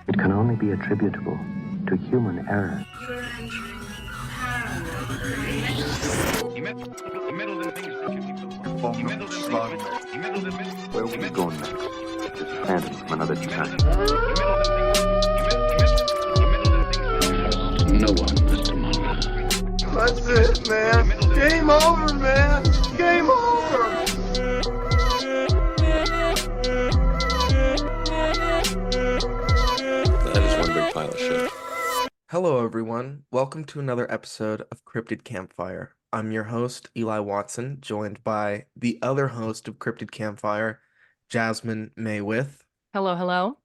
It can only be attributable to human error. You're entering paranormal. He meddled in things that you keep so far. He meddled in things. He meddled in things. Where will we go next? It's a phantom from another time. No one, Mr. Mulder. That's it, man. Game over, man. Game over. That is one big pile of shit. Hello, everyone. Welcome to another episode of Cryptid Campfire. I'm your host, Eli Watson, joined by the other host of Cryptid Campfire, Jasmine Maywith. Hello, hello.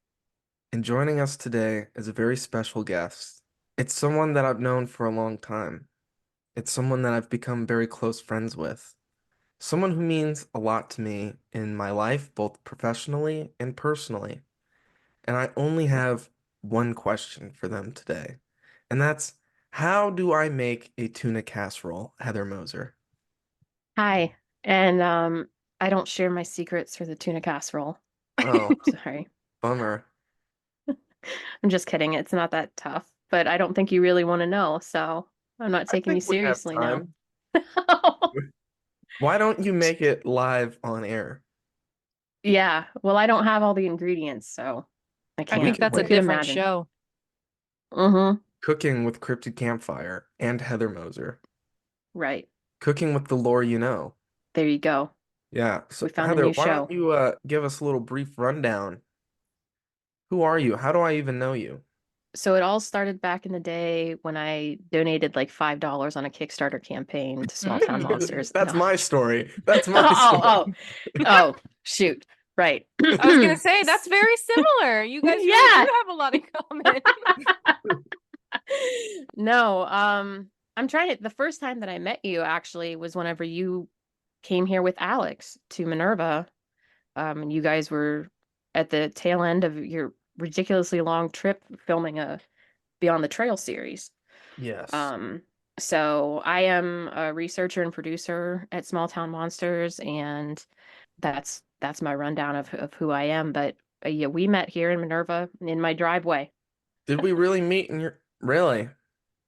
And joining us today is a very special guest. It's someone that I've known for a long time. It's someone that I've become very close friends with. Someone who means a lot to me in my life, both professionally and personally. And I only have one question for them today. And that's, how do I make a tuna casserole, Heather Moser? Hi. And I don't share my secrets for the tuna casserole. Oh, Sorry. bummer. I'm just kidding. It's not that tough, but I don't think you really want to know, so I'm not taking you think we have seriously now. time. Why don't you make it live on air? Yeah. Well, I don't have all the ingredients, so I I can't. think that's a I could different imagine. show. Mm-hmm. Cooking with Cryptid Campfire and Heather Moser. Right. Cooking with the lore you know. There you go. Yeah. So We found a Heather, new why don't show. you give us a little brief rundown? Who are you? How do I even know you? So it all started back in the day when I donated like $5 on a Kickstarter campaign to Small Town Monsters. That's No. my story. That's my Oh, story. oh, shoot. Right. I was gonna say that's very similar. You guys really Yeah. do have a lot in common. No, I'm trying to. The first time that I met you actually was whenever you came here with Alex to Minerva. And you guys were at the tail end of your ridiculously long trip filming a Beyond the Trail series. Yes. So I am a researcher and producer at Small Town Monsters, and that's my rundown of who I am. But yeah, we met here in Minerva in my driveway. Did we really meet in your... Really?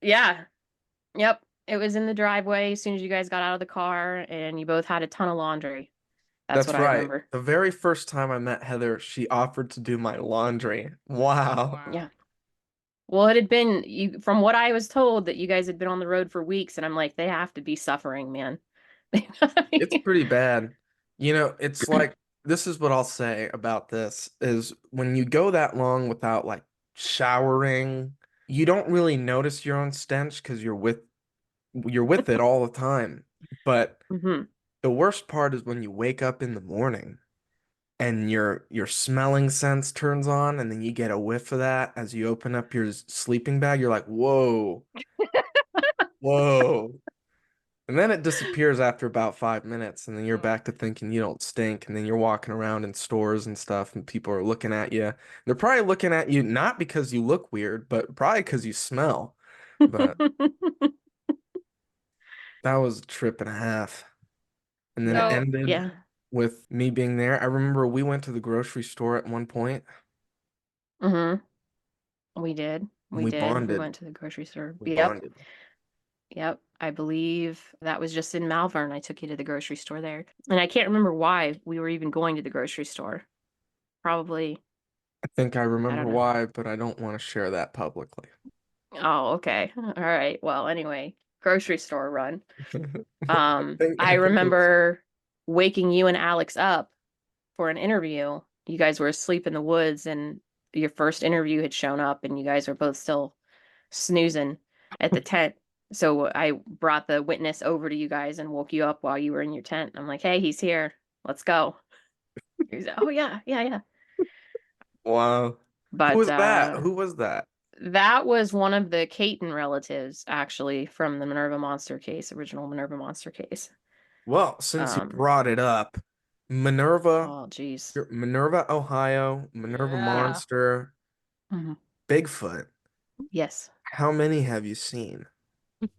Yeah. Yep. It was in the driveway as soon as you guys got out of the car, and you both had a ton of laundry. That's what I right. remember. The very first time I met Heather, she offered to do my laundry. Wow. Yeah. Well, it had been you from what I was told that you guys had been on the road for weeks, and I'm like, they have to be suffering, man. It's pretty bad. You know, it's like, this is what I'll say about this, is when you go that long without like showering, you don't really notice your own stench because you're with it all the time. But hmm the worst part is when you wake up in the morning and your smelling sense turns on, and then you get a whiff of that as you open up your sleeping bag. You're like, whoa, whoa. And then it disappears after about 5 minutes, and then you're back to thinking you don't stink, and then you're walking around in stores and stuff, and people are looking at you. They're probably looking at you not because you look weird, but probably because you smell. But that was a trip and a half. And then it So- ended Yeah. with me being there. I remember we went to the grocery store at one point. hmm We did. We We bonded. went to the grocery store. We Yep. bonded. Yep. I believe that was just in Malvern. I took you to the grocery store there. And I can't remember why we were even going to the grocery store. Probably. I think I remember know. why, but I don't want to share that publicly. Oh, okay. All right. Well, anyway, grocery store run. I think I it was- remember waking you and Alex up for an interview. You guys were asleep in the woods, and your first interview had shown up, and you guys were both still snoozing at the tent. So I brought the witness over to you guys and woke you up while you were in your tent. I'm like, hey, he's here. Let's go. He was like, oh, yeah. Wow. But Who was that? Who was that? that was one of the Caton relatives, actually, from the Minerva Monster case, original Minerva Monster case. Well, since you Um, brought it up, Minerva, Oh, geez. Minerva, Ohio, Minerva Yeah. Monster, Mhm. Bigfoot. Yes. How many have you seen?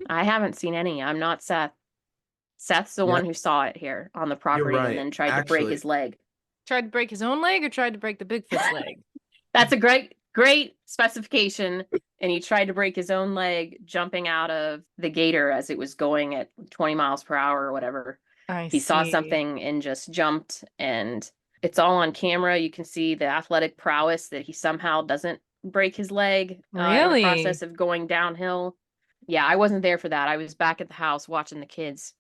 I haven't seen any. I'm not Seth. Seth's the one who saw it here on the property right. and then tried to break Actually- his leg. Tried to break his own leg or tried to break the Bigfoot's leg? That's a great great specification. And he tried to break his own leg jumping out of the gator as it was going at 20 miles per hour or whatever. He saw something and just jumped, and it's all on camera. You can see the athletic prowess that he somehow doesn't break his leg in the Really? process of going downhill. Yeah, I wasn't there for that. I was back at the house watching the kids.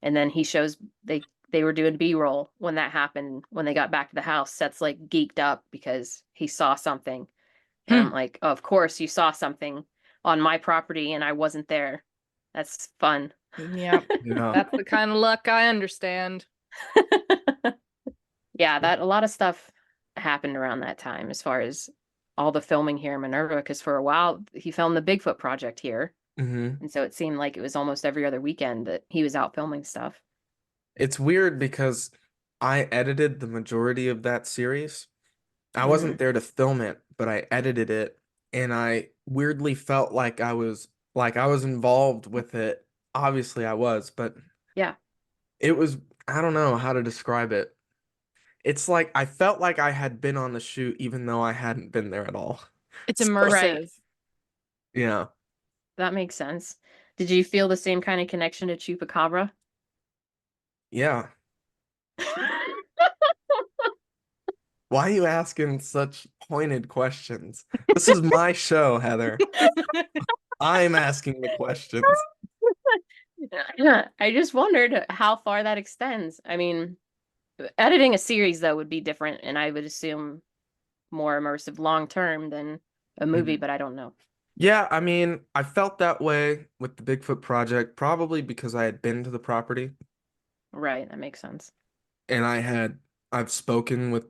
And then he shows they were doing B-roll when that happened. When they got back to the house, Seth's like geeked up because he saw something. And I'm like, oh, of course you saw something on my property and I wasn't there. That's fun. Yep. Yeah. That's the kind of luck I understand. Yeah, that a lot of stuff happened around that time as far as all the filming here in Minerva, because for a while he filmed the Bigfoot project here. Mm-hmm. And so it seemed like it was almost every other weekend that he was out filming stuff. It's weird because I edited the majority of that series. I wasn't there to film it, but I edited it, and I weirdly felt like I was involved with it. Obviously I was, but Yeah. it was, I don't know how to describe it. It's like I felt like I had been on the shoot even though I hadn't been there at all. It's So- immersive. Right. Yeah. That makes sense. Did you feel the same kind of connection to Chupacabra? Yeah. Why are you asking such pointed questions? This is my show, Heather. I'm asking the questions. I just wondered how far that extends. I mean, editing a series though would be different, and I would assume more immersive long term than a movie, but I don't know. Yeah, I mean, I felt that way with the Bigfoot project, probably because I had been to the property Right, that makes sense. and I've spoken with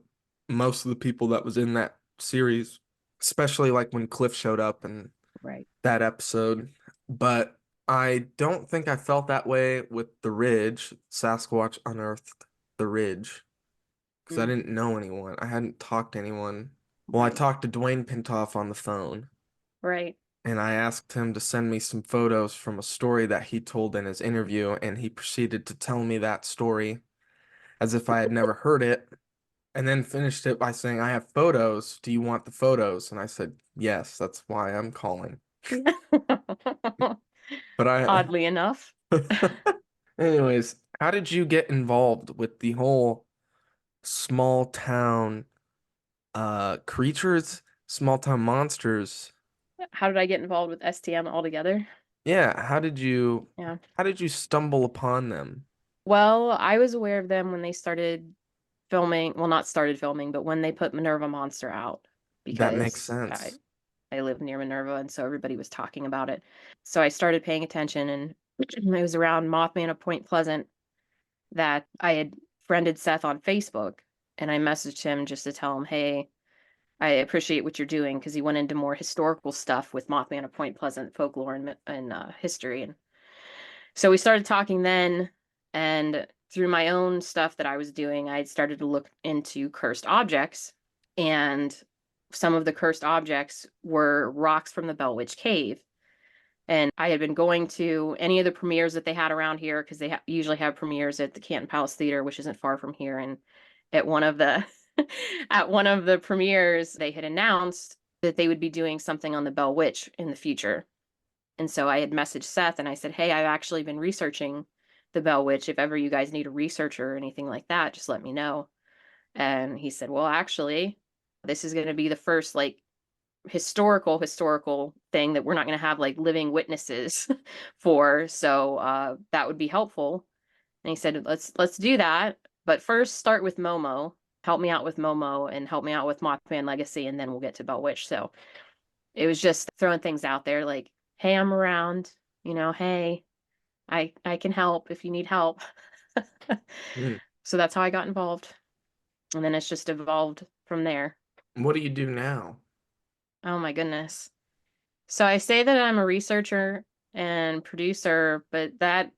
most of the people that was in that series, especially like when Cliff showed up and Right. that episode. But I don't think I felt that way with the Ridge. Sasquatch unearthed the Ridge because I didn't know anyone. I hadn't talked to anyone. Well, I talked to Dwayne Pintoff on the phone. Right. And I asked him to send me some photos from a story that he told in his interview, and he proceeded to tell me that story as if I had never heard it, and then finished it by saying, I have photos. Do you want the photos? And I said, yes, that's why I'm calling. But Oddly enough. Anyways, how did you get involved with the whole small town creatures, small town monsters? How did I get involved with STM altogether? Yeah, Yeah. how did you stumble upon them? Well, I was aware of them when they started filming. Well, not started filming, but when they put Minerva Monster out, That makes because sense. I live near Minerva, and so everybody was talking about it. So I started paying attention, and it was around Mothman of Point Pleasant that I had friended Seth on Facebook, and I messaged him just to tell him, hey, I appreciate what you're doing, because he went into more historical stuff with Mothman of Point Pleasant folklore and history. And so we started talking then, and through my own stuff that I was doing, I had started to look into cursed objects, and some of the cursed objects were rocks from the Bell Witch Cave. And I had been going to any of the premieres that they had around here, because they usually have premieres at the Canton Palace Theater, which isn't far from here. And at one of the at one of the premieres, they had announced that they would be doing something on the Bell Witch in the future. And so I had messaged Seth and I said, hey, I've actually been researching the Bell Witch. If ever you guys need a researcher or anything like that, just let me know. And he said, well, actually, this is going to be the first like historical thing that we're not going to have like living witnesses for. So that would be helpful. And he said, let's do that. But first start with Momo. Help me out with Momo and help me out with Mothman Legacy, and then we'll get to Bell Witch. So it was just throwing things out there like, hey, I'm around, hey, I can help if you need help. So that's how I got involved. And then it's just evolved from there. What do you do now? Oh my goodness. So I say that I'm a researcher and producer, but I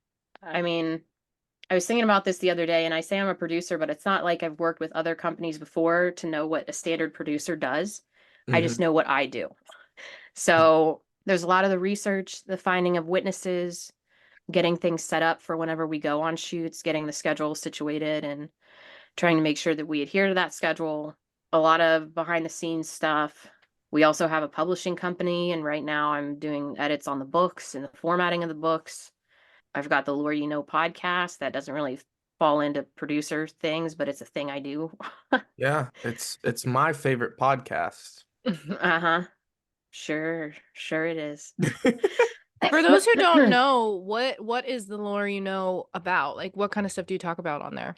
was thinking about this the other day, and I say I'm a producer, but it's not like I've worked with other companies before to know what a standard producer does. I just know what I do. So there's a lot of the research, the finding of witnesses, getting things set up for whenever we go on shoots, getting the schedule situated, and trying to make sure that we adhere to that schedule. A lot of behind the scenes stuff, We also have a publishing company, and right now I'm doing edits on the books and the formatting of the books. I've got the Lore You Know podcast that doesn't really fall into producer things, but it's a thing I do. Yeah, it's my favorite podcast. Uh-huh. Sure it is. For those who don't know, what is the lore you know about? Like, what kind of stuff do you talk about on there?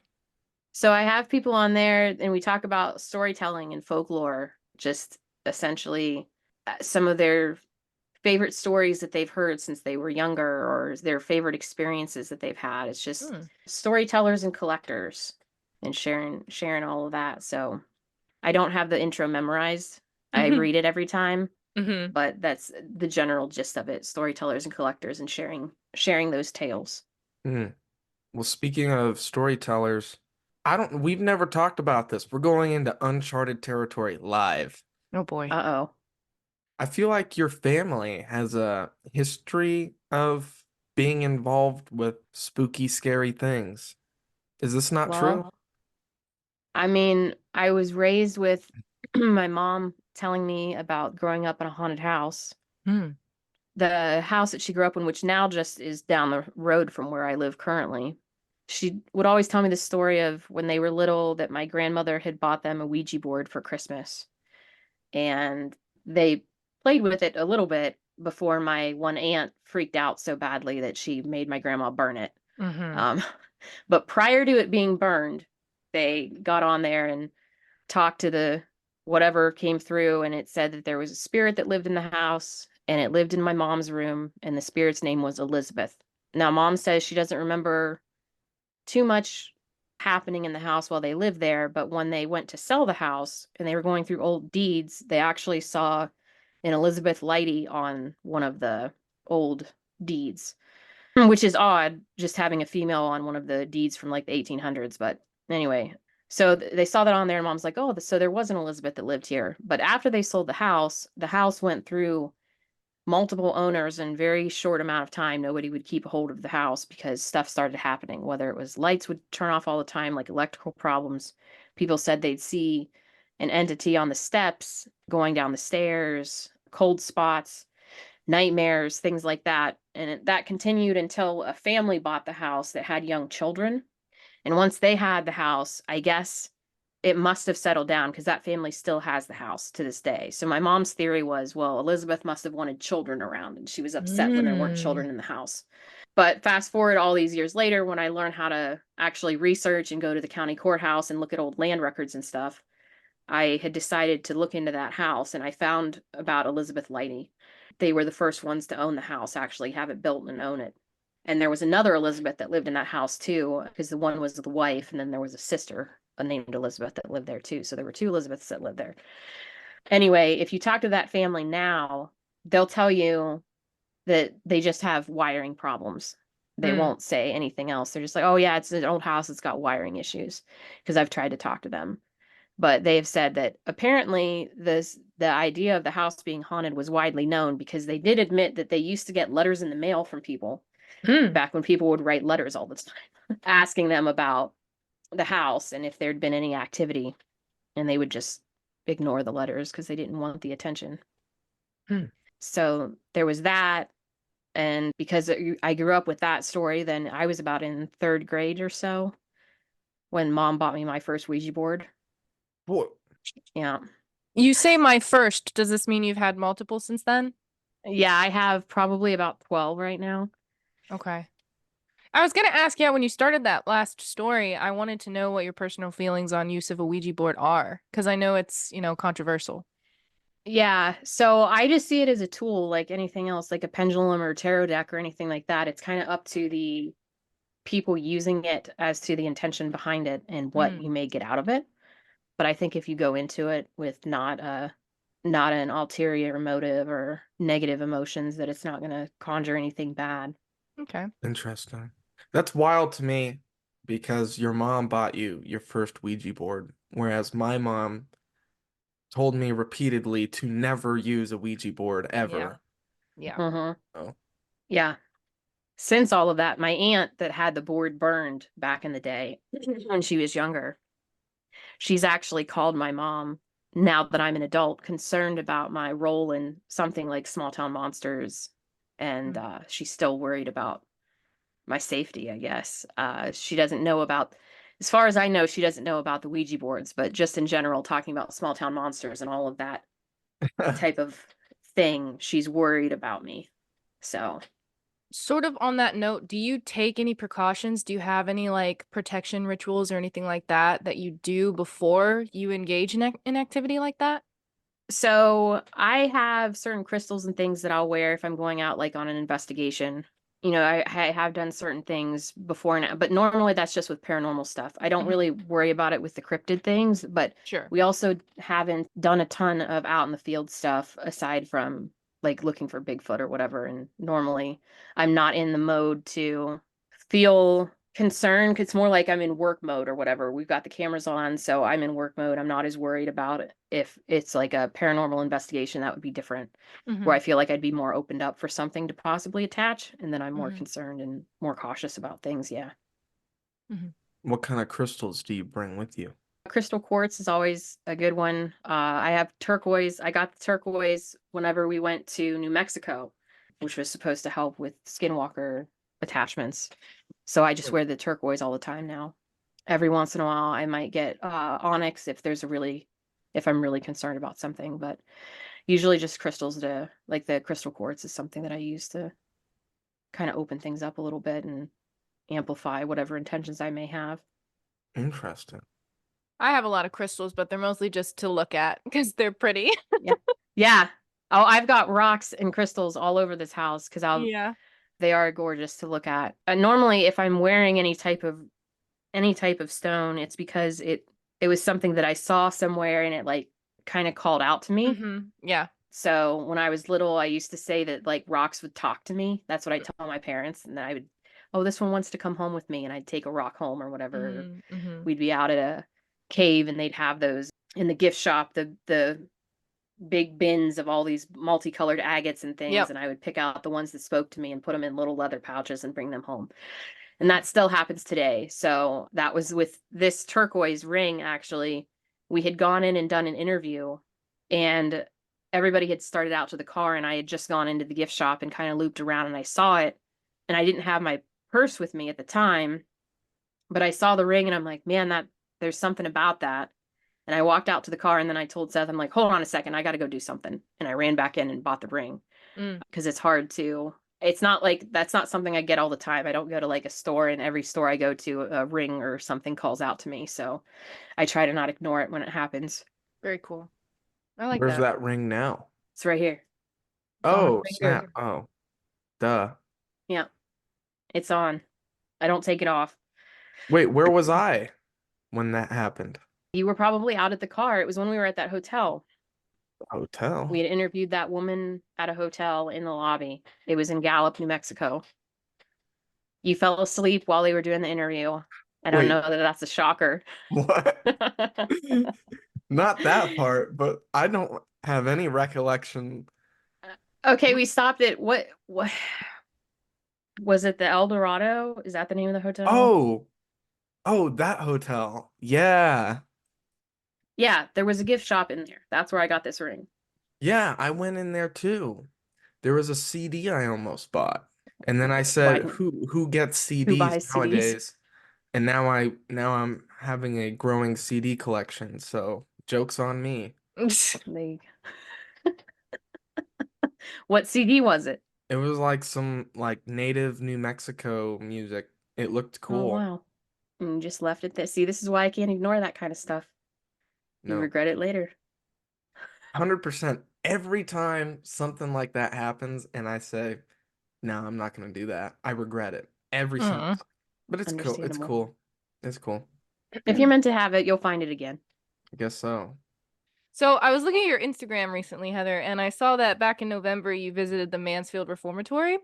So I have people on there and we talk about storytelling and folklore, just essentially some of their favorite stories that they've heard since they were younger or their favorite experiences that they've had. It's just storytellers and collectors and sharing all of that. So I don't have the intro memorized. I read it every time, but that's the general gist of it. Storytellers and collectors and sharing those tales. Well, speaking of storytellers, we've never talked about this. We're going into uncharted territory live. Oh boy. Uh-oh. I feel like your family has a history of being involved with spooky, scary things. Is this not true? Well, I mean, I was raised with my mom telling me about growing up in a haunted house. The house that she grew up in, which now just is down the road from where I live currently. She would always tell me the story of when they were little that my grandmother had bought them a Ouija board for Christmas. And they played with it a little bit before my one aunt freaked out so badly that she made my grandma burn it. But prior to it being burned, they got on there and talked to the whatever came through, and it said that there was a spirit that lived in the house, and it lived in my mom's room, and the spirit's name was Elizabeth. Now, mom says she doesn't remember too much happening in the house while they lived there, but when they went to sell the house and they were going through old deeds, they actually saw an Elizabeth Lighty on one of the old deeds, which is odd, just having a female on one of the deeds from like the 1800s. But anyway, so they saw that on there, and mom's like, oh, so there was an Elizabeth that lived here. But after they sold the house went through multiple owners in very short amount of time. Nobody would keep a hold of the house because stuff started happening, whether it was lights would turn off all the time, like electrical problems. People said they'd see an entity on the steps going down the stairs, cold spots, nightmares, things like that. And that continued until a family bought the house that had young children. And once they had the house, I guess it must have settled down because that family still has the house to this day. So my mom's theory was, well, Elizabeth must have wanted children around and she was upset when there weren't children in the house. But fast forward all these years later, when I learned how to actually research and go to the county courthouse and look at old land records and stuff, I had decided to look into that house, and I found about Elizabeth Lighty. They were the first ones to own the house, actually have it built and own it. And there was another Elizabeth that lived in that house too, because the one was the wife, and then there was a sister named Elizabeth that lived there too. So there were two Elizabeths that lived there. Anyway, if you talk to that family now, they'll tell you that they just have wiring problems. They won't say anything else. They're just like, oh yeah, it's an old house, it's got wiring issues, because I've tried to talk to them. But they've said that apparently the idea of the house being haunted was widely known, because they did admit that they used to get letters in the mail from people back when people would write letters all the time asking them about the house and if there'd been any activity, and they would just ignore the letters because they didn't want the attention. So there was that. And because I grew up with that story, then I was about in 3rd grade or so when mom bought me my first Ouija board. What? Yeah. You say my first. Does this mean you've had multiple since then? Yeah, I have probably about 12 right now. Okay. I was going to ask, yeah, when you started that last story, I wanted to know what your personal feelings on use of a Ouija board are, because I know it's, controversial. Yeah, so I just see it as a tool like anything else, like a pendulum or tarot deck or anything like that. It's kind of up to the people using it as to the intention behind it and what you may get out of it. But I think if you go into it with not an ulterior motive or negative emotions, that it's not going to conjure anything bad. Okay. Interesting. That's wild to me, because your mom bought you your first Ouija board, whereas my mom told me repeatedly to never use a Ouija board ever. Yeah. Oh. Yeah. Since all of that, my aunt that had the board burned back in the day when she was younger, she's actually called my mom now that I'm an adult, concerned about my role in something like Small Town Monsters, and she's still worried about my safety, I guess. She doesn't know about, as far as I know, she doesn't know about the Ouija boards, but just in general, talking about Small Town Monsters and all of that type of thing, she's worried about me. So, Sort of on that note, do you take any precautions? Do you have any like protection rituals or anything like that you do before you engage in activity like that? so I have certain crystals and things that I'll wear if I'm going out like on an investigation. You know, I have done certain things before now, but normally that's just with paranormal stuff. I don't really worry about it with the cryptid things, but Sure. we also haven't done a ton of out in the field stuff aside from like looking for Bigfoot or whatever. And normally I'm not in the mode to feel concerned. It's more like I'm in work mode or whatever. We've got the cameras on, so I'm in work mode. I'm not as worried about it. If it's like a paranormal investigation, that would be different, where I feel like I'd be more opened up for something to possibly attach, and then I'm more concerned and more cautious about things. Yeah. What kind of crystals do you bring with you? Crystal quartz is always a good one. I have turquoise. I got the turquoise whenever we went to New Mexico, which was supposed to help with skinwalker attachments. So I just wear the turquoise all the time now. Every once in a while, I might get onyx if I'm really concerned about something, but usually just crystals like the crystal quartz is something that I use to kind of open things up a little bit and amplify whatever intentions I may have. Interesting. I have a lot of crystals, but they're mostly just to look at because they're pretty. Yeah. Oh, I've got rocks and crystals all over this house because Yeah. they are gorgeous to look at. Normally, if I'm wearing any type of stone, it's because it was something that I saw somewhere and it like kind of called out to me. Yeah. So when I was little, I used to say that like rocks would talk to me. That's what I tell my parents, and then I would, oh, this one wants to come home with me, and I'd take a rock home or whatever. We'd be out at a cave and they'd have those in the gift shop, the big bins of all these multicolored agates and things. Yep. And I would pick out the ones that spoke to me and put them in little leather pouches and bring them home. And that still happens today. So that was with this turquoise ring. Actually, we had gone in and done an interview, and everybody had started out to the car, and I had just gone into the gift shop and kind of looped around, and I saw it, and I didn't have my purse with me at the time, but I saw the ring and I'm like, man, there's something about that. And I walked out to the car, and then I told Seth, I'm like, hold on a second, I got to go do something. And I ran back in and bought the ring because it's not like, that's not something I get all the time. I don't go to like a store, and every store I go to, a ring or something calls out to me. So I try to not ignore it when it happens. Very cool. I like Where's that. that ring now? It's right here. Oh, right snap. here. Oh, duh. Yeah, it's on. I don't take it off. Wait, where was I when that happened? You were probably out at the car. It was when we were at that hotel. Hotel. We had interviewed that woman at a hotel in the lobby. It was in Gallup, New Mexico. You fell asleep while they were doing the interview. I don't Wait. know that that's a shocker. What? Not that part, but I don't have any recollection. Okay, we stopped at what was it, the El Dorado? Is that the name of the hotel? Oh, that hotel. Yeah. Yeah, there was a gift shop in there. That's where I got this ring. Yeah, I went in there too. There was a CD I almost bought. And then I said, Why- who gets Who CDs buys CDs? nowadays? And now I'm having a growing CD collection, so joke's on me. They... What CD was it? It was like some like native New Mexico music. It looked Oh, cool. wow. And you just left it there. See, this is why I can't ignore that kind of stuff. You No. regret it later. 100% every time something like that happens and I say, no, I'm not going to do that. I regret it every single time. But it's cool. It's Understandable. cool. It's cool. If you're meant to have it, you'll find it again. I guess so. So I was looking at your Instagram recently, Heather, and I saw that back in November you visited the Mansfield Reformatory,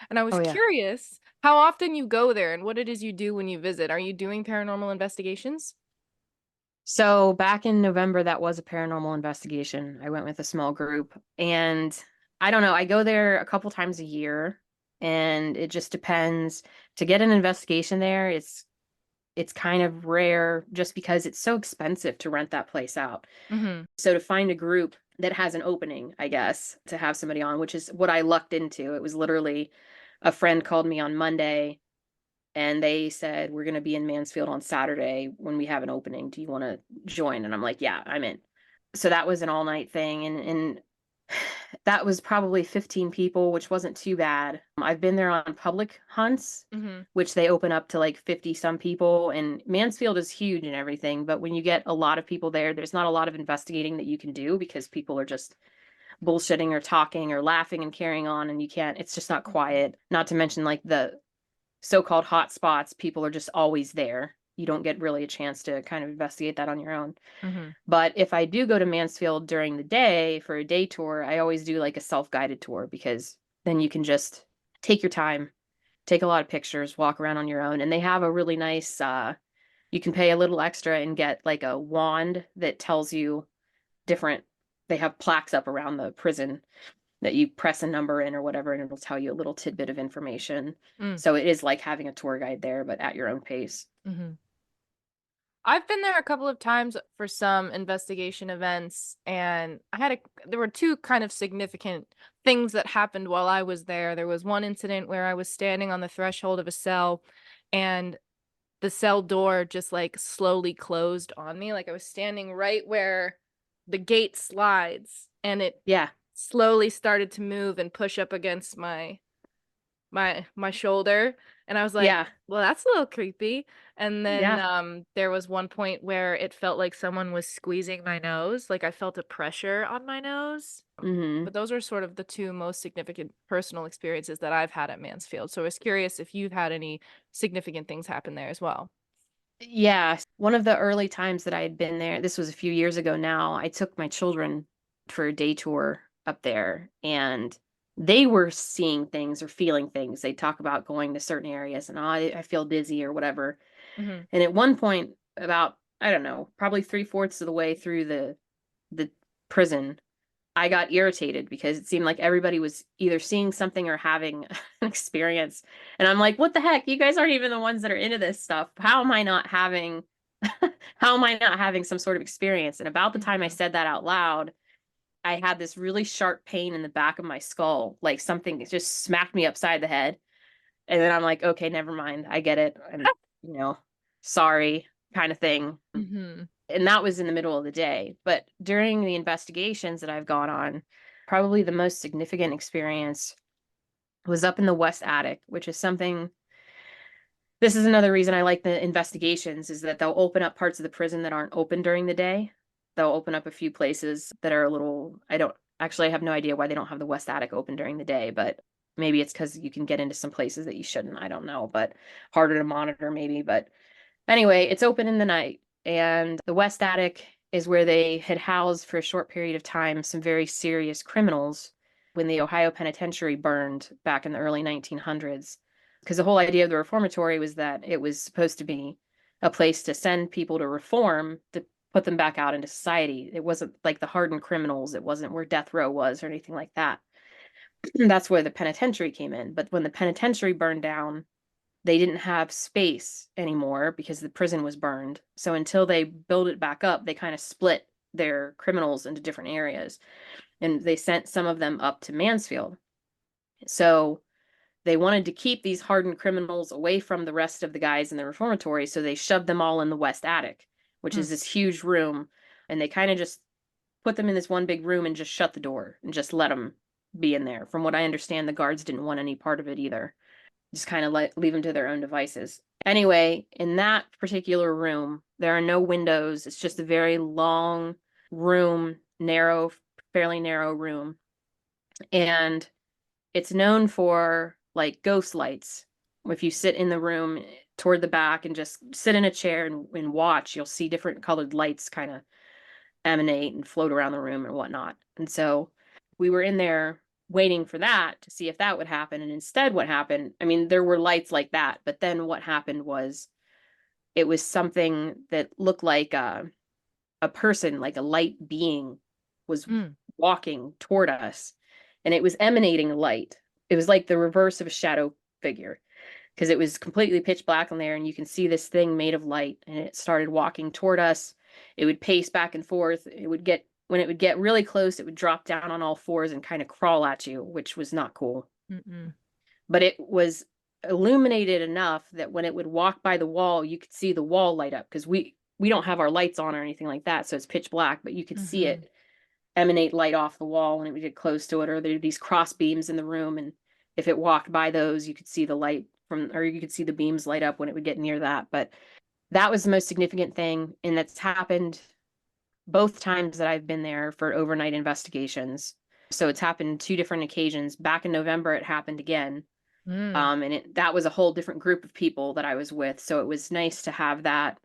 and I was Oh, yeah. curious how often you go there and what it is you do when you visit. Are you doing paranormal investigations? So back in November, that was a paranormal investigation. I went with a small group, and I don't know, I go there a couple times a year, and it just depends. To get an investigation there, it's it's kind of rare just because it's so expensive to rent that place out. Mm-hmm. So to find a group that has an opening, I guess, to have somebody on, which is what I lucked into. It was literally a friend called me on Monday and they said, we're going to be in Mansfield on Saturday when we have an opening. Do you want to join? And I'm like, yeah, I'm in. So that was an all night thing. And that was probably 15 people, which wasn't too bad. I've been there on public hunts, Mm-hmm. which they open up to like 50 some people. And Mansfield is huge and everything. But when you get a lot of people there, there's not a lot of investigating that you can do because people are just bullshitting or talking or laughing and carrying on. And you can't, it's just not quiet. Not to mention like the so-called hot spots, people are just always there. You don't get really a chance to kind of investigate that on your own. Mm-hmm. But if I do go to Mansfield during the day for a day tour, I always do like a self-guided tour because then you can just take your time, take a lot of pictures, walk around on your own. And they have a really nice, you can pay a little extra and get like a wand that tells you different, they have plaques up around the prison that you press a number in or whatever, and it'll tell you a little tidbit of information. Mm. So it is like having a tour guide there, but at your own pace. Mm-hmm. I've been there a couple of times for some investigation events, and there were two kind of significant things that happened while I was there. There was one incident where I was standing on the threshold of a cell, and the cell door just like slowly closed on me. Like I was standing right where the gate slides, and it Yeah. slowly started to move and push up against my shoulder, and I was like, Yeah. well, that's a little creepy. And then Yeah. there was one point where it felt like someone was squeezing my nose, like I felt a pressure on my nose. Mm-hmm. But those are sort of the two most significant personal experiences that I've had at Mansfield. So I was curious if you've had any significant things happen there as well. Yeah. One of the early times that I had been there, this was a few years ago now, I took my children for a day tour up there and they were seeing things or feeling things. They talk about going to certain areas and I feel dizzy or whatever. Mm-hmm. And at one point, about, I don't know, probably 3/4 of the way through the prison, I got irritated because it seemed like everybody was either seeing something or having an experience. And I'm like, what the heck? You guys aren't even the ones that are into this stuff. How am I not having some sort of experience? And about the time I said that out loud, I had this really sharp pain in the back of my skull, like something just smacked me upside the head. And then I'm like, okay, never mind. I get it. And, sorry, kind of thing. Mm-hmm. And that was in the middle of the day. But during the investigations that I've gone on, probably the most significant experience was up in the West Attic, which is something. This is another reason I like the investigations is that they'll open up parts of the prison that aren't open during the day. They'll open up a few places that are a little, I have no idea why they don't have the West Attic open during the day, but maybe it's because you can get into some places that you shouldn't. I don't know, but harder to monitor maybe. But anyway, it's open in the night. And the West Attic is where they had housed for a short period of time some very serious criminals when the Ohio Penitentiary burned back in the early 1900s. Because the whole idea of the reformatory was that it was supposed to be a place to send people to reform, to put them back out into society. It wasn't like the hardened criminals. It wasn't where death row was or anything like that. That's where the penitentiary came in. But when the penitentiary burned down, they didn't have space anymore because the prison was burned. So until they build it back up, they kind of split their criminals into different areas. And they sent some of them up to Mansfield. So they wanted to keep these hardened criminals away from the rest of the guys in the reformatory. So they shoved them all in the West Attic, which is this huge room. And they kind of just put them in this one big room and just shut the door and just let them be in there. From what I understand, the guards didn't want any part of it either. Just kind of leave them to their own devices. Anyway, in that particular room, there are no windows. It's just a very long room, fairly narrow room. And it's known for like ghost lights. If you sit in the room toward the back and just sit in a chair and watch, you'll see different colored lights kind of emanate and float around the room and whatnot. And so we were in there waiting for that to see if that would happen. And instead what happened, I mean, there were lights like that, but then what happened was it was something that looked like a person, like a light being was walking toward us, and it was emanating light. It was like the reverse of a shadow figure, because it was completely pitch black in there, and you can see this thing made of light, and it started walking toward us. It would pace back and forth. When it would get really close, it would drop down on all fours and kind of crawl at you, which was not cool. Mm-mm. But it was illuminated enough that when it would walk by the wall, you could see the wall light up, because we don't have our lights on or anything like that, so it's pitch black, but you could see it emanate light off the wall when it would get close to it, or there were these cross beams in the room, and if it walked by those, you could see the light or you could see the beams light up when it would get near that. But that was the most significant thing, and that's happened both times that I've been there for overnight investigations. So it's happened 2 different occasions. Back in November, it happened again. And that was a whole different group of people that I was with. So it was nice to have that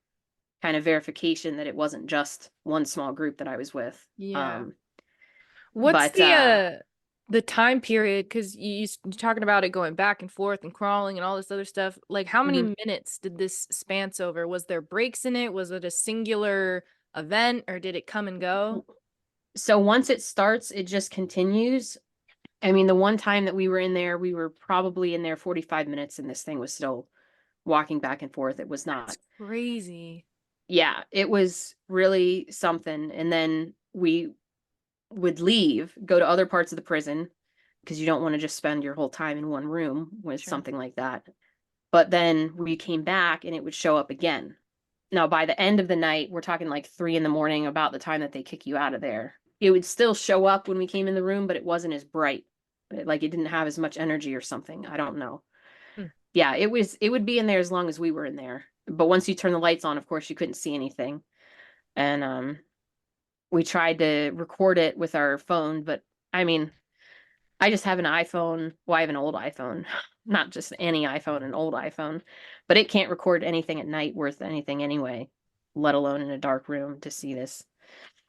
kind of verification that it wasn't just one small group that I was with. Yeah. What's the time period? Because you're talking about it going back and forth and crawling and all this other stuff. Like, how many minutes did this span over? Was there breaks in it? Was it a singular event, or did it come and go? So once it starts, it just continues. I mean, the one time that we were in there, we were probably in there 45 minutes, and this thing was still walking back and forth. It was not. That's crazy. Yeah, it was really something. And then we would leave, go to other parts of the prison, because you don't want to just spend your whole time in one room with something like that. But then we came back and it would show up again. Now, by the end of the night, we're talking like 3 a.m, about the time that they kick you out of there. It would still show up when we came in the room, but it wasn't as bright. Like, it didn't have as much energy or something. I don't know. Yeah, it would be in there as long as we were in there. But once you turn the lights on, of course, you couldn't see anything. And we tried to record it with our phone, but I mean, I just have an iPhone. Well, I have an old iPhone, not just any iPhone, an old iPhone, but it can't record anything at night worth anything anyway, let alone in a dark room to see this.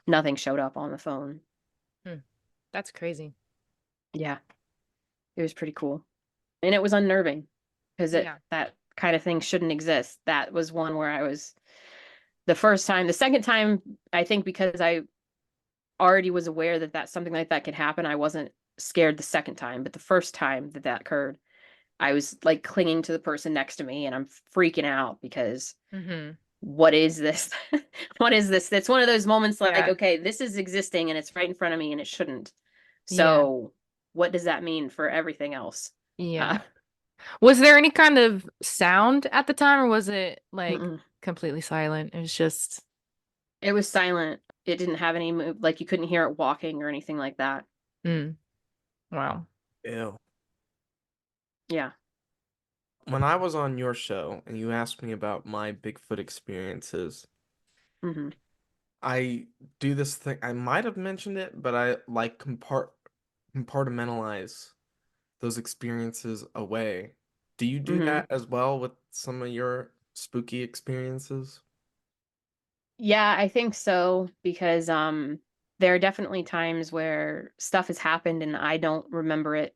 Nothing showed up on the phone. That's crazy. Yeah, it was pretty cool. And it was unnerving, because that kind of thing shouldn't exist. That was one where I was the first time. The second time, I think because I already was aware that something like that could happen, I wasn't scared the second time. But the first time that occurred, I was like clinging to the person next to me, and I'm freaking out because what is this? What is this? It's one of those moments like, okay, this is existing and it's right in front of me and it shouldn't. So what does that mean for everything else? Yeah. Was there any kind of sound at the time, or was it like completely silent? It was silent. It didn't have any move. Like, you couldn't hear it walking or anything like that. Wow. Ew. Yeah. When I was on your show and you asked me about my Bigfoot experiences, I do this thing. I might have mentioned it, but I like compartmentalize those experiences away. Do you do that as well with some of your spooky experiences? Yeah, I think so, because there are definitely times where stuff has happened and I don't remember it.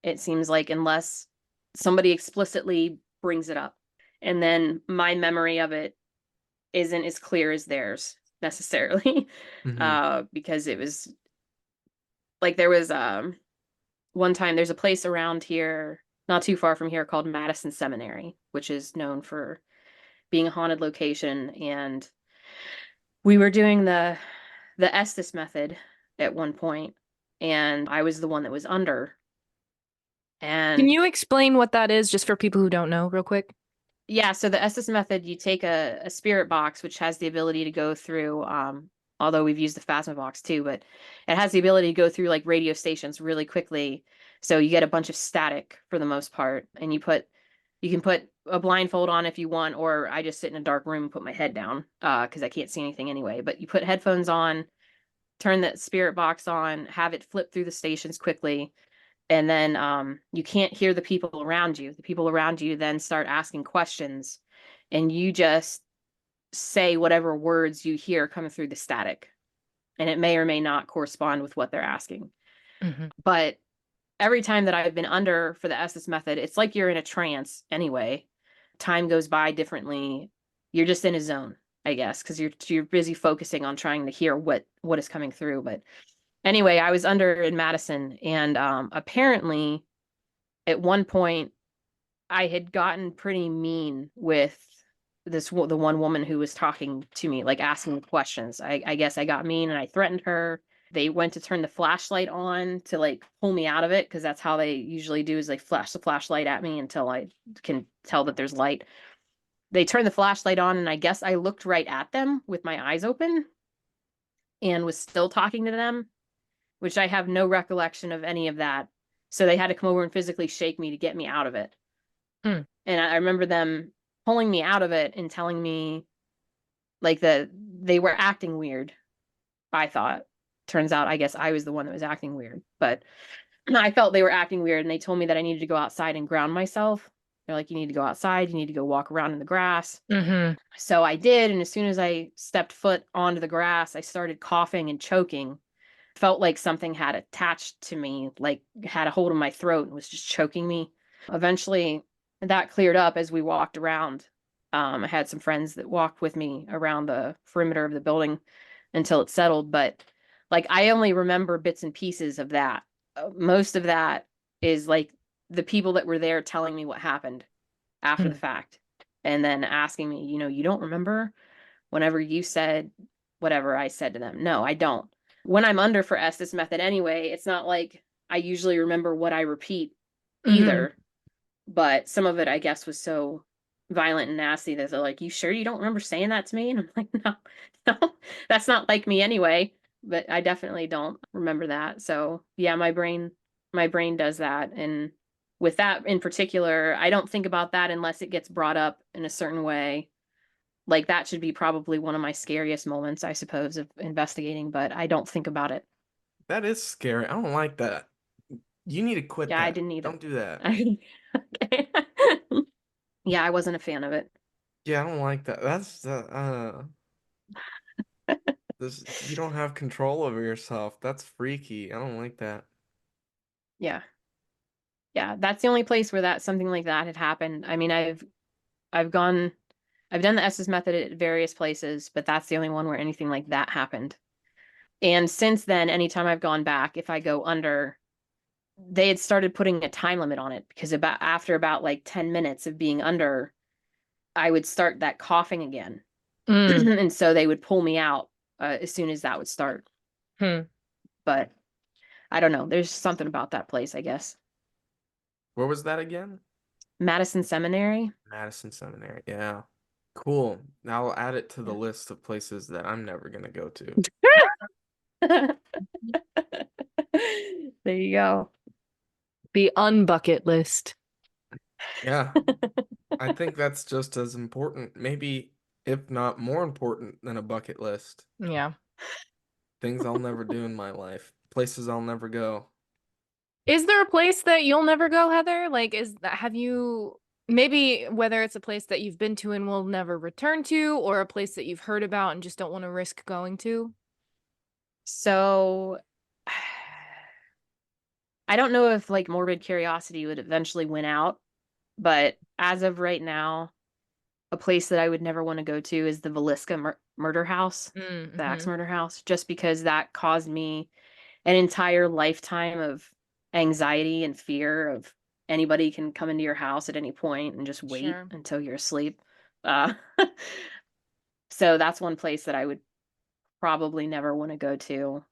It seems like, unless somebody explicitly brings it up. And then my memory of it isn't as clear as theirs necessarily. Because it was like, there was one time, there's a place around here, not too far from here, called Madison Seminary, which is known for being a haunted location. And we were doing the Estes method at one point, and I was the one that was under. And can you explain what that is, just for people who don't know, real quick? Yeah, so the Estes method, you take a spirit box, which has the ability to go through, although we've used the Phasma box too, but it has the ability to go through like radio stations really quickly. So you get a bunch of static for the most part, and you can put a blindfold on if you want, or I just sit in a dark room and put my head down, because I can't see anything anyway. But you put headphones on, turn that spirit box on, have it flip through the stations quickly. And then you can't hear the people around you. The people around you then start asking questions, and you just say whatever words you hear coming through the static. And it may or may not correspond with what they're asking. But every time that I've been under for the Estes method, it's like you're in a trance anyway. Time goes by differently. You're just in a zone, I guess, because you're busy focusing on trying to hear what is coming through. But anyway, I was under in Madison, and apparently at one point I had gotten pretty mean with the one woman who was talking to me, like asking questions. I guess I got mean and I threatened her. They went to turn the flashlight on to like pull me out of it, because that's how they usually do, is they flash the flashlight at me until I can tell that there's light. They turned the flashlight on, and I guess I looked right at them with my eyes open and was still talking to them, which I have no recollection of any of that. So they had to come over and physically shake me to get me out of it. Hmm. And I remember them pulling me out of it and telling me like that they were acting weird. I thought. Turns out, I guess I was the one that was acting weird, but I felt they were acting weird, and they told me that I needed to go outside and ground myself. They're like, you need to go outside, you need to go walk around in the grass. Mm-hmm. So I did, and as soon as I stepped foot onto the grass, I started coughing and choking. Felt like something had attached to me, like had a hold of my throat and was just choking me. Eventually, that cleared up as we walked around. I had some friends that walked with me around the perimeter of the building until it settled, but like I only remember bits and pieces of that. Most of that is like the people that were there telling me what happened after the fact, and then asking me, you don't remember whenever you said whatever I said to them. No, I don't. When I'm under for Estes method anyway, it's not like I usually remember what I repeat either. But some of it, I guess, was so violent and nasty that they're like, you sure you don't remember saying that to me? And I'm like, no, that's not like me anyway. But I definitely don't remember that. So yeah, my brain does that. And with that in particular, I don't think about that unless it gets brought up in a certain way. Like that should be probably one of my scariest moments, I suppose, of investigating, but I don't think about it. That is scary. I don't like that. You need to quit Yeah, I that. didn't either. Don't do that. Okay. Yeah, I wasn't a fan of it. Yeah, I don't like that. That's you don't have control over yourself. That's freaky. I don't like that. Yeah. Yeah, that's the only place where something like that had happened. I mean, I've done the Estes method at various places, but that's the only one where anything like that happened. And since then, anytime I've gone back, if I go under, they had started putting a time limit on it, because after about like 10 minutes of being under, I would start that coughing again. And so they would pull me out as soon as that would start. But I don't know. There's something about that place, I guess. Where was that again? Madison Seminary. Madison Seminary. Yeah. Cool. Now I'll add it to the list of places that I'm never gonna go to. There you go. The unbucket list. Yeah. I think that's just as important, maybe if not more important than a bucket list. Yeah. Things I'll never do in my life. Places I'll never go. Is there a place that you'll never go, Heather? Like, have you, maybe whether it's a place that you've been to and will never return to, or a place that you've heard about and just don't want to risk going to? So I don't know if like morbid curiosity would eventually win out, but as of right now, a place that I would never want to go to is the Villisca murder house, the axe murder house, just because that caused me an entire lifetime of anxiety and fear of anybody can come into your house at any point and just wait until you're asleep. So that's one place that I would probably never want to go to.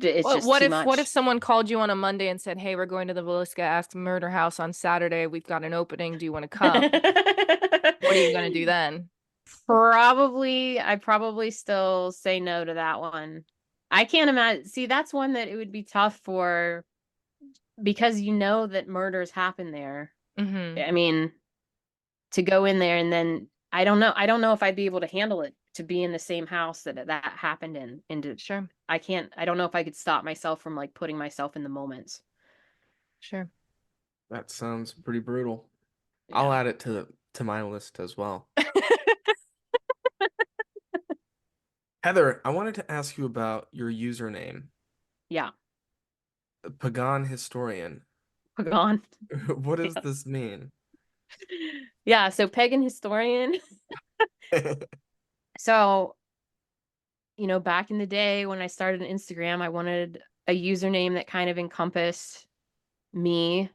It's just too much. What if someone called you on a Monday and said, "Hey, we're going to the Villisca Axe Murder House on Saturday. We've got an opening. Do you want to come?" What are you gonna do then? I'd probably still say no to that one. I can't imagine. See, that's one that it would be tough for, because that murders happen there. I mean, to go in there and then I don't know if I'd be able to handle it, to be in the same house that happened in. Sure. I don't know if I could stop myself from like putting myself in the moments. Sure. That sounds pretty brutal. Yeah. I'll add it to my list as well. Heather, I wanted to ask you about your username. Yeah. Pagan Historian. Pagan. What does this mean? Yeah, so Pagan Historian. So, back in the day when I started Instagram, I wanted a username that kind of encompassed me.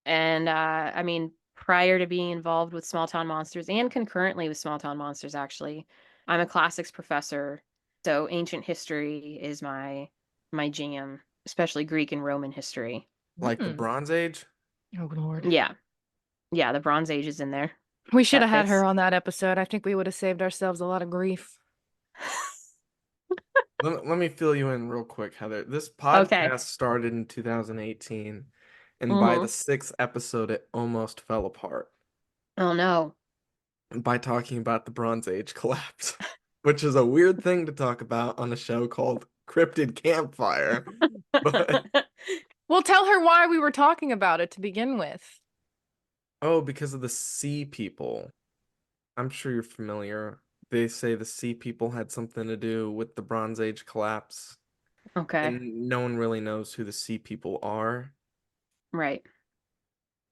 And I mean, prior to being involved with small town monsters and concurrently with small town monsters, actually, I'm a classics professor. So ancient history is my jam, especially Greek and Roman history. Like the Mm. Bronze Age? Oh Lord. Yeah. Yeah, the Bronze Age is in there. We should That have had her fits. on that episode. I think we would have saved ourselves a lot of grief. Let me fill you in real quick, Heather. This Okay. podcast started in 2018, and by Mhm. the 6th episode, it almost fell apart Oh no. by talking about the Bronze Age collapse, which is a weird thing to talk about on a show called Cryptid Campfire. But Well, tell her why we were talking about it to begin with. oh, because of the sea people. I'm sure you're familiar. They say the sea people had something to do with the Bronze Age collapse, Okay. and no one really knows who the sea people are. Right.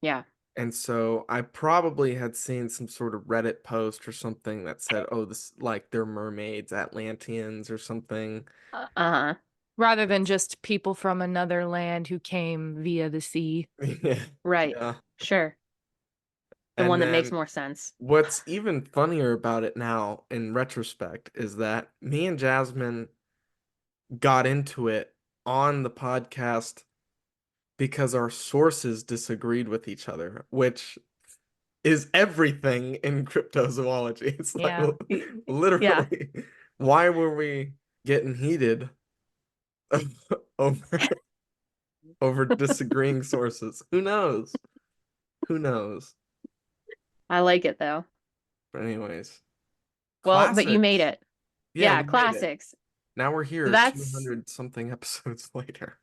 Yeah. And so I probably had seen some sort of Reddit post or something that said, oh, this like they're mermaids, Atlanteans or something. Uh-huh. Rather than just people from another land who came via the sea. Yeah. Right. Yeah. Sure. The And one that makes then more sense. what's even funnier about it now in retrospect is that me and Jasmine got into it on the podcast because our sources disagreed with each other, which is everything in cryptozoology. It's like Yeah. literally, why were we getting heated over disagreeing sources? Who knows? Who knows? I like it though. But anyways, Well, but you made classics. it. Yeah, Yeah, we made it. classics. Now we're here That's 200 something episodes later.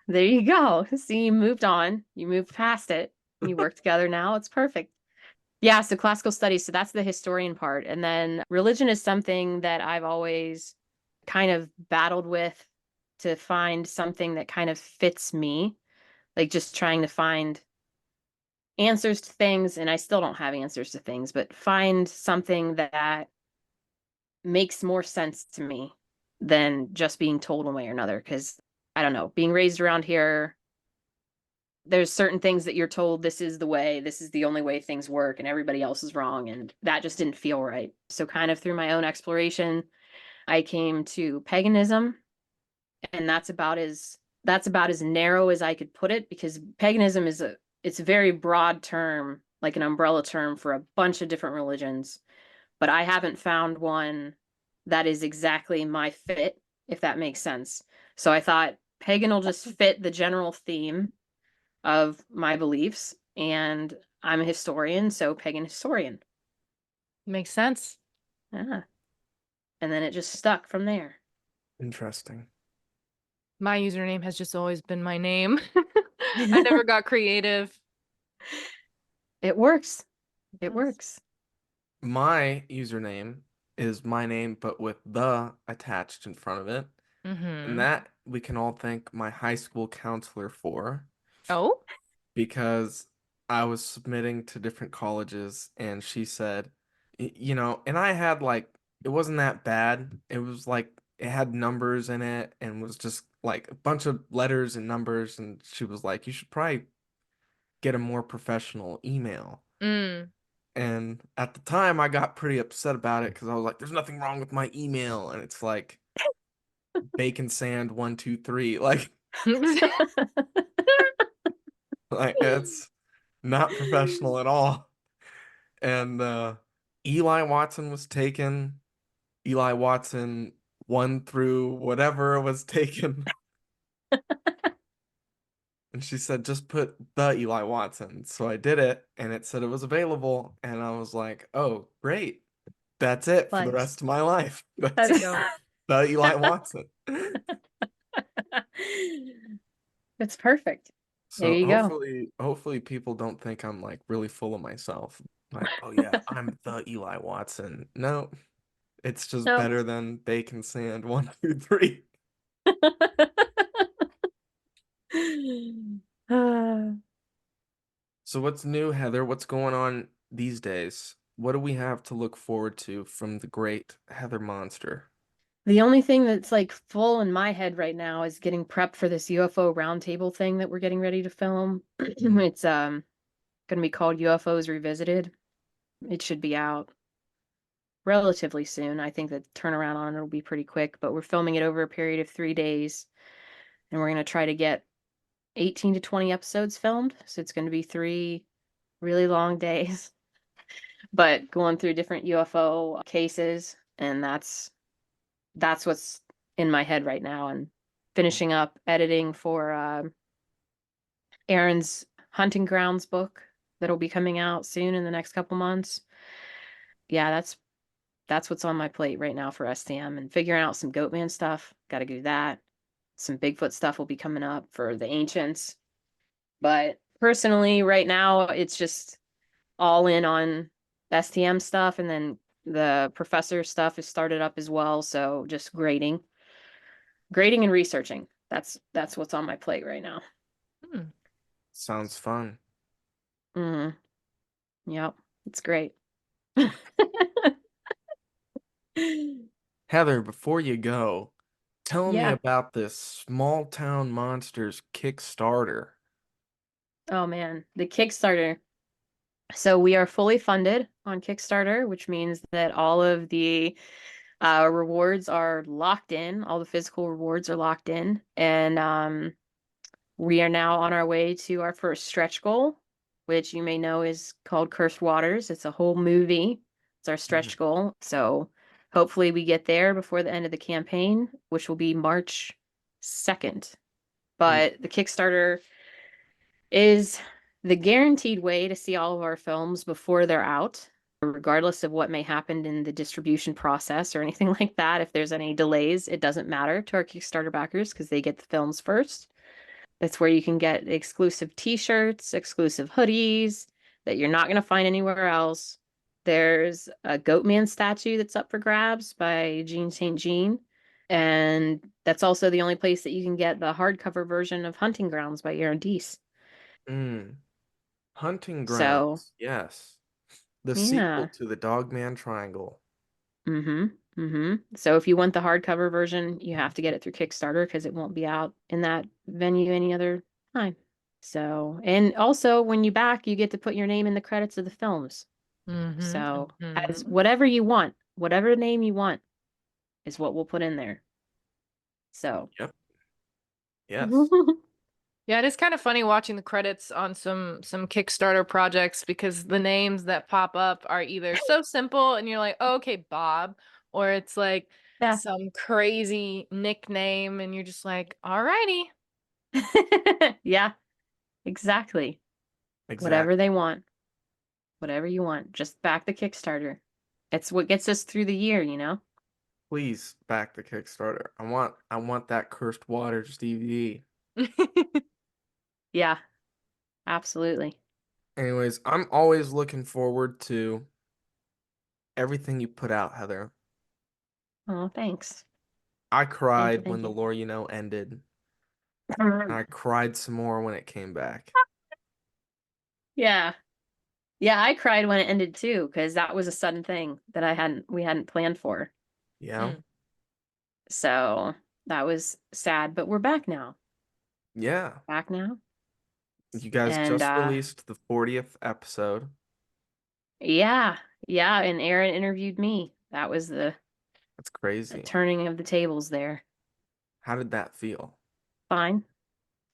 there you go. See, you moved on. You moved past it. You work together now. It's perfect. Yeah, so classical studies. So that's the historian part. And then religion is something that I've always kind of battled with to find something that kind of fits me. Like just trying to find answers to things. And I still don't have answers to things, but find something that makes more sense to me than just being told one way or another. Because I don't know, being raised around here, there's certain things that you're told this is the way, this is the only way things work, and everybody else is wrong. And that just didn't feel right. So, kind of through my own exploration, I came to paganism, and that's about as narrow as I could put it, because paganism is it's a very broad term, like an umbrella term for a bunch of different religions. But I haven't found one that is exactly my fit, if that makes sense. So I thought pagan will just fit the general theme of my beliefs, and I'm a historian, so pagan historian. Makes sense. Yeah. And then it just stuck from there. Interesting. My username has just always been my name. I never got creative. It works. It Yes. works. My username is my name, but with the attached in front of it. Mm-hmm. And that we can all thank my high school counselor for, Oh? because I was submitting to different colleges and she said, you know, and I had like, it wasn't that bad. It was like, it had numbers in it and was just like a bunch of letters and numbers. And she was like, you should probably get a more professional email. Mm. And at the time, I got pretty upset about it because I was like, there's nothing wrong with my email. And it's like, bacon sand 123. Like it's not professional at all. And Eli Watson was taken. Eli Watson 1 through whatever was taken. And she said, just put the Eli Watson. So I did it, and it said it was available. And I was like, oh, great. That's it for the Fudge. rest of my life. That's There you go. the Eli Watson. It's perfect. So There you go. hopefully people don't think I'm like really full of myself. Like, oh yeah, I'm the Eli Watson. No, it's just Nope. better than bacon sand 1, 2, 3. So what's new, Heather? What's going on these days? What do we have to look forward to from the great Heather Monster? The only thing that's like full in my head right now is getting prepped for this UFO roundtable thing that we're getting ready to film. It's Gonna be called UFOs Revisited. It should be out relatively soon. I think the turnaround on it will be pretty quick, but we're filming it over a period of 3 days, and we're gonna try to get 18 to 20 episodes filmed. So it's gonna be 3 really long days, but going through different UFO cases, and that's what's in my head right now, and finishing up editing for Aaron's hunting grounds book that'll be coming out soon in the next couple months. Yeah, that's what's on my plate right now for STM, and figuring out some Goatman stuff. Got to do that. Some Bigfoot stuff will be coming up for the ancients. But personally, right now, it's just all in on STM stuff, and then the professor stuff is started up as well. So just grading and researching. That's what's on my plate right now. Sounds fun. Yep, it's great. Heather, before you go, tell me Yeah. about this Small Town Monsters Kickstarter. Oh man, the Kickstarter. So we are fully funded on Kickstarter, which means that all of the rewards are locked in. All the physical rewards are locked in, and we are now on our way to our first stretch goal, which you may know is called Cursed Waters. It's a whole movie. It's our stretch goal. So hopefully we get there before the end of the campaign, which will be March 2nd. But the Kickstarter is the guaranteed way to see all of our films before they're out, regardless of what may happen in the distribution process or anything like that. If there's any delays, it doesn't matter to our Kickstarter backers because they get the films first. That's where you can get exclusive t-shirts, exclusive hoodies that you're not going to find anywhere else. There's a Goatman statue that's up for grabs by Jean St. Jean. And that's also the only place that you can get the hardcover version of Hunting Grounds by Aaron Deese. Hunting So, Grounds, yes. The sequel yeah. to the Dogman Triangle. So if you want the hardcover version, you have to get it through Kickstarter because it won't be out in that venue any other time. So, and also when you back, you get to put your name in the credits of the films. So as whatever you want, whatever name you want is what we'll put in there. So. Yep. Yes. Yeah, it is kind of funny watching the credits on some Kickstarter projects because the names that pop up are either so simple and you're like, oh, okay, Bob, or it's like some crazy nickname and you're just like, alrighty. Yeah, exactly. Whatever they want. Whatever you want. Just back the Kickstarter. It's what gets us through the year, you know? Please back the Kickstarter. I want that Cursed Waters DVD. Yeah, absolutely. Anyways, I'm always looking forward to everything you put out, Heather. Oh, thanks. I cried Thank when the you. Lore You Know ended. And I cried some more when it came back. Yeah. Yeah, I cried when it ended too, because that was a sudden thing that we hadn't planned for. Yeah. So that was sad, but we're back now. Yeah. Back now. You guys just released the 40th episode. Yeah. Yeah, and Aaron interviewed me. That was That's crazy. turning of the tables there. How did that feel? Fine.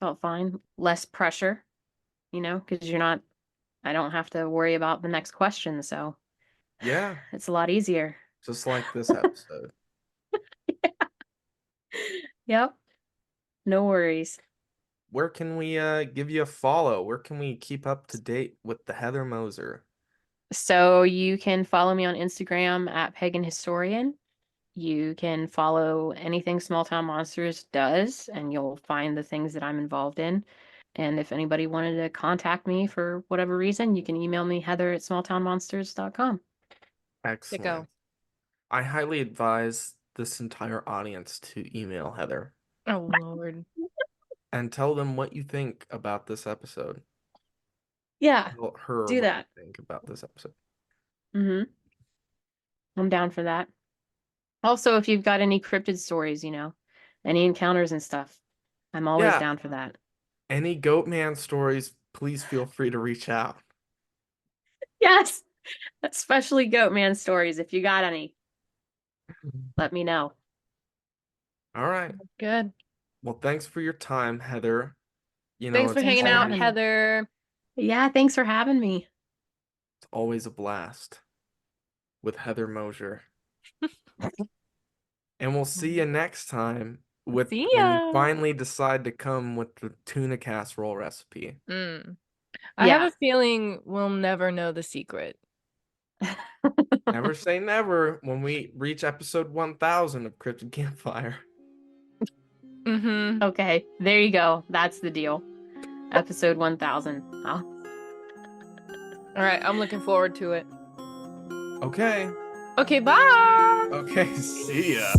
Felt fine. Less pressure, you know, because I don't have to worry about the next question, so yeah, it's a lot easier. Just like this episode. Yep. No worries. Where can we give you a follow? Where can we keep up to date with the Heather Moser? So you can follow me on Instagram at Pagan Historian. You can follow anything Small Town Monsters does, and you'll find the things that I'm involved in. And if anybody wanted to contact me for whatever reason, you can email me, heather@smalltownmonsters.com. Excellent. I highly advise this entire audience to email Heather. Oh, Lord. And tell them what you think about this episode. Yeah, Tell her do what that. you think about this episode. I'm down for that. Also, if you've got any cryptid stories, you know, any encounters and stuff, I'm always down for that. Any Goatman stories, please feel free to reach out. Yes. Especially Goatman stories. If you got any, let me know. All right. Good. Well, thanks for your time, Heather. You know, Thanks for it's hanging out, always- Heather. Yeah, thanks for having me. it's always a blast with Heather Moser. And we'll see you next time with See when you ya. finally decide to come with the tuna casserole recipe. I have Yeah. a feeling we'll never know the secret. Never say never when we reach episode 1000 of Cryptid Campfire. Mm-hmm. Okay, there you go. That's the deal. Episode 1000. Oh. All right, I'm looking forward to it. Okay. Okay, bye. Okay, see ya.